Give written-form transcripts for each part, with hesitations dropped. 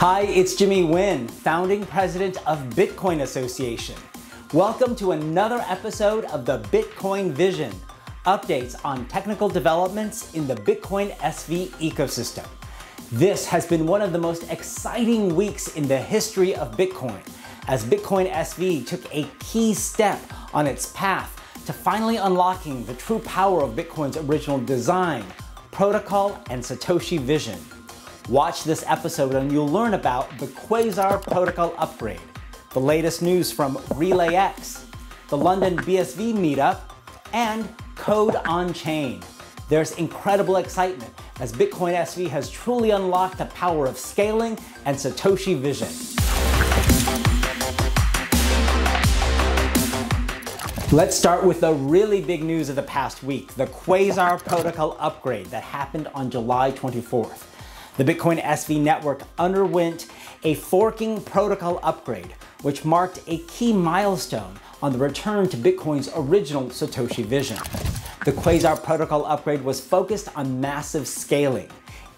Hi, it's Nguyen, founding president of Bitcoin Association. Welcome to another episode of the Bitcoin Vision, updates on technical developments in the Bitcoin SV ecosystem. This has been one of the most exciting weeks in the history of Bitcoin, as Bitcoin SV took a key step on its path to finally unlocking the true power of Bitcoin's original design, protocol, and Satoshi vision. Watch this episode and you'll learn about the Quasar protocol upgrade, the latest news from RelayX, the London BSV Meetup, and CodeOnChain. There's incredible excitement as Bitcoin SV has truly unlocked the power of scaling and Satoshi vision. Let's start with the really big news of the past week, the Quasar protocol upgrade that happened on July 24th. The Bitcoin SV network underwent a forking protocol upgrade, which marked a key milestone on the return to Bitcoin's original Satoshi vision. The Quasar protocol upgrade was focused on massive scaling,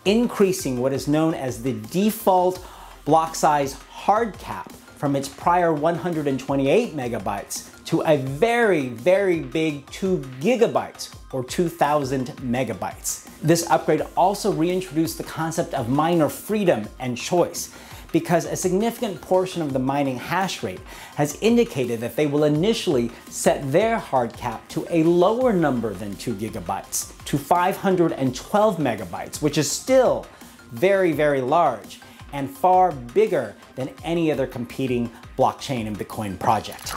increasing what is known as the default block size hard cap from its prior 128 megabytes to a very, very big 2 gigabytes or 2,000 megabytes. This upgrade also reintroduced the concept of miner freedom and choice, because a significant portion of the mining hash rate has indicated that they will initially set their hard cap to a lower number than 2 gigabytes, to 512 megabytes, which is still very, very large and far bigger than any other competing blockchain and Bitcoin project.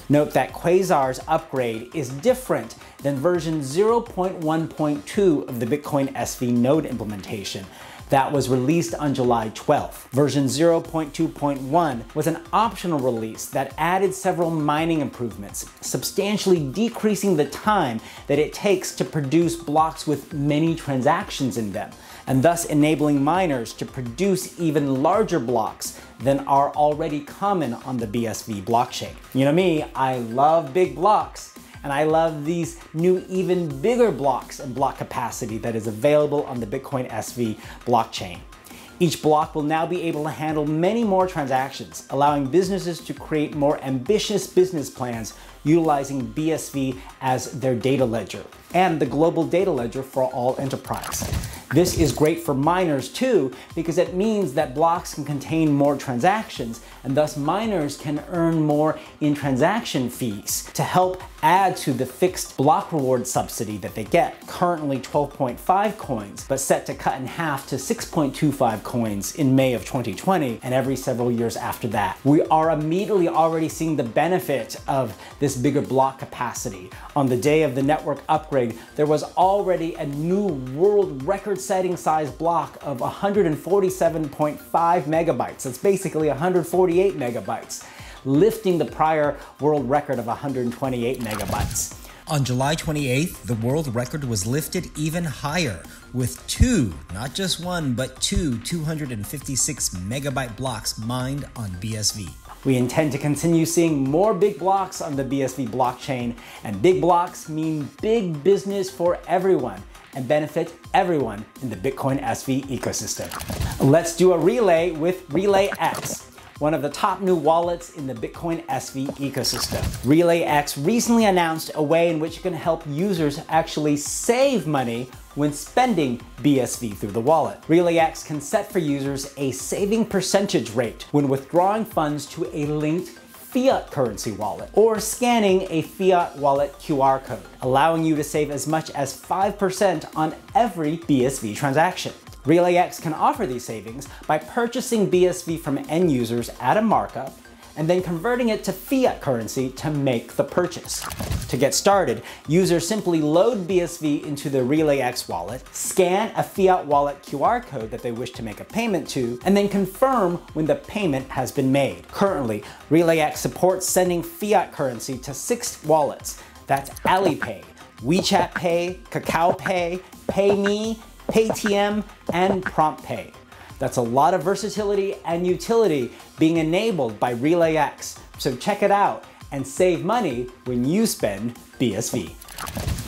Note that Quasar's upgrade is different than version 0.1.2 of the Bitcoin SV node implementation that was released on July 12th. Version 0.2.1 was an optional release that added several mining improvements, substantially decreasing the time that it takes to produce blocks with many transactions in them, and thus enabling miners to produce even larger blocks than are already common on the BSV blockchain. You know me, I love big blocks, and I love these new even bigger blocks and block capacity that is available on the Bitcoin SV blockchain. Each block will now be able to handle many more transactions, allowing businesses to create more ambitious business plans utilizing BSV as their data ledger and the global data ledger for all enterprise. This is great for miners too, because it means that blocks can contain more transactions, and thus miners can earn more in transaction fees to help add to the fixed block reward subsidy that they get, currently 12.5 coins, but set to cut in half to 6.25 coins in May of 2020 and every several years after that. We are immediately already seeing the benefit of this bigger block capacity. On the day of the network upgrade, there was already a new world record-setting size block of 147.5 megabytes. That's basically 148 megabytes, lifting the prior world record of 128 megabytes. On July 28th, the world record was lifted even higher with two, not just one, but two 256 megabyte blocks mined on BSV. We intend to continue seeing more big blocks on the BSV blockchain, and big blocks mean big business for everyone and benefit everyone in the Bitcoin SV ecosystem. Let's do a relay with RelayX, one of the top new wallets in the Bitcoin SV ecosystem. RelayX recently announced a way in which it can help users actually save money when spending BSV through the wallet. RelayX can set for users a saving percentage rate when withdrawing funds to a linked fiat currency wallet or scanning a fiat wallet QR code, allowing you to save as much as 5% on every BSV transaction. RelayX can offer these savings by purchasing BSV from end users at a markup and then converting it to fiat currency to make the purchase. To get started, users simply load BSV into the RelayX wallet, scan a fiat wallet QR code that they wish to make a payment to, and then confirm when the payment has been made. Currently, RelayX supports sending fiat currency to 6 wallets. That's Alipay, WeChat Pay, Kakao Pay, PayMe, Paytm, and PromptPay. That's a lot of versatility and utility being enabled by RelayX. So check it out and save money when you spend BSV.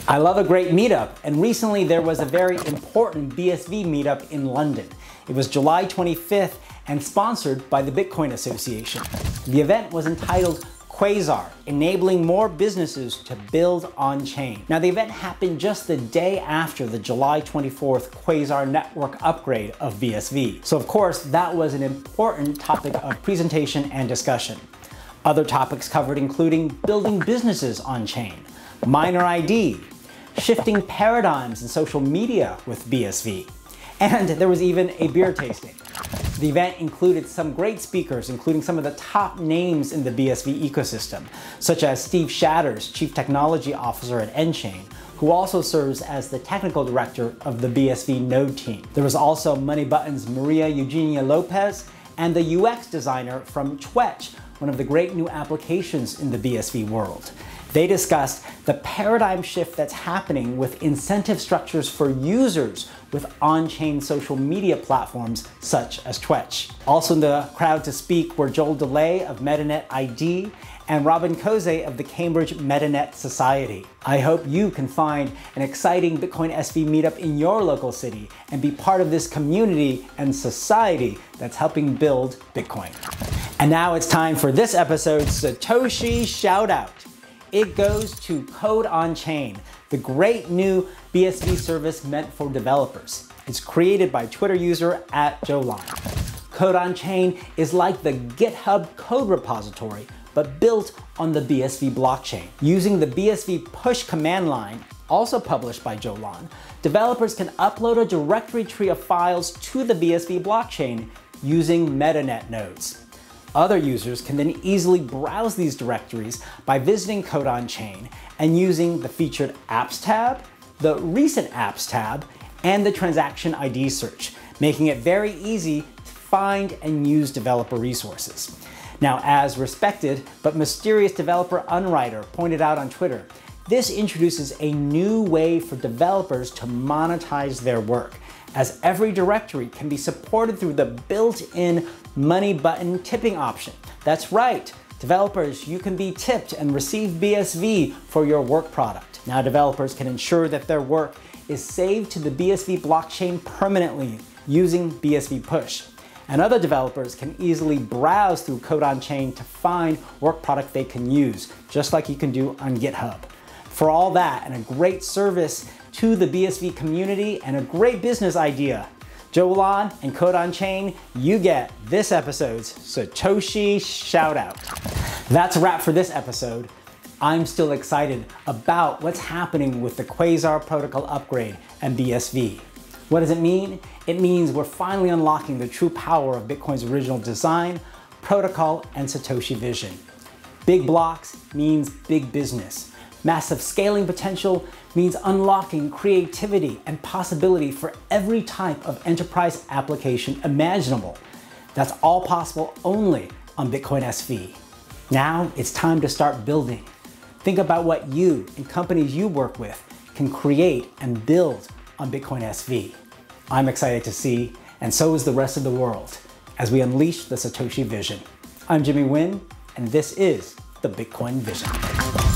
I love a great meetup, and recently there was a very important BSV meetup in London. It was July 25th and sponsored by the Bitcoin Association. The event was entitled Quasar, enabling more businesses to build on-chain. Now, the event happened just the day after the July 24th Quasar network upgrade of BSV. So of course, that was an important topic of presentation and discussion. Other topics covered including building businesses on-chain, miner ID, shifting paradigms in social media with BSV, and there was even a beer tasting. The event included some great speakers, including some of the top names in the BSV ecosystem, such as Steve Shatters, Chief Technology Officer at nChain, who also serves as the technical director of the BSV node team. There was also MoneyButton's Maria Eugenia Lopez and the UX designer from Twetch, one of the great new applications in the BSV world. They discussed the paradigm shift that's happening with incentive structures for users with on-chain social media platforms such as Twetch. Also in the crowd to speak were Joel DeLay of MetaNet ID and Robin Koze of the Cambridge MetaNet Society. I hope you can find an exciting Bitcoin SV meetup in your local city and be part of this community and society that's helping build Bitcoin. And now it's time for this episode's Satoshi Shoutout. It goes to CodeOnChain, the great new BSV service meant for developers. It's created by Twitter user @Jolan. CodeOnChain is like the GitHub code repository, but built on the BSV blockchain. Using the BSV push command line, also published by Jolan, developers can upload a directory tree of files to the BSV blockchain using MetaNet nodes. Other users can then easily browse these directories by visiting CodeOnChain and using the featured Apps tab, the Recent Apps tab, and the Transaction ID search, making it very easy to find and use developer resources. Now, as respected but mysterious developer Unwriter pointed out on Twitter, this introduces a new way for developers to monetize their work, as every directory can be supported through the built-in MoneyButton tipping option. That's right, developers, you can be tipped and receive BSV for your work product. Now developers can ensure that their work is saved to the BSV blockchain permanently using BSV Push. And other developers can easily browse through CodeOnChain to find work product they can use, just like you can do on GitHub. For all that and a great service to the BSV community and a great business idea, Jolan and CodeOnChain, you get this episode's Satoshi Shoutout. That's a wrap for this episode. I'm still excited about what's happening with the Quasar protocol upgrade and BSV. What does it mean? It means we're finally unlocking the true power of Bitcoin's original design, protocol, and Satoshi vision. Big blocks means big business. Massive scaling potential means unlocking creativity and possibility for every type of enterprise application imaginable. That's all possible only on Bitcoin SV. Now it's time to start building. Think about what you and companies you work with can create and build on Bitcoin SV. I'm excited to see, and so is the rest of the world, as we unleash the Satoshi vision. I'm Nguyen, and this is the Bitcoin Vision.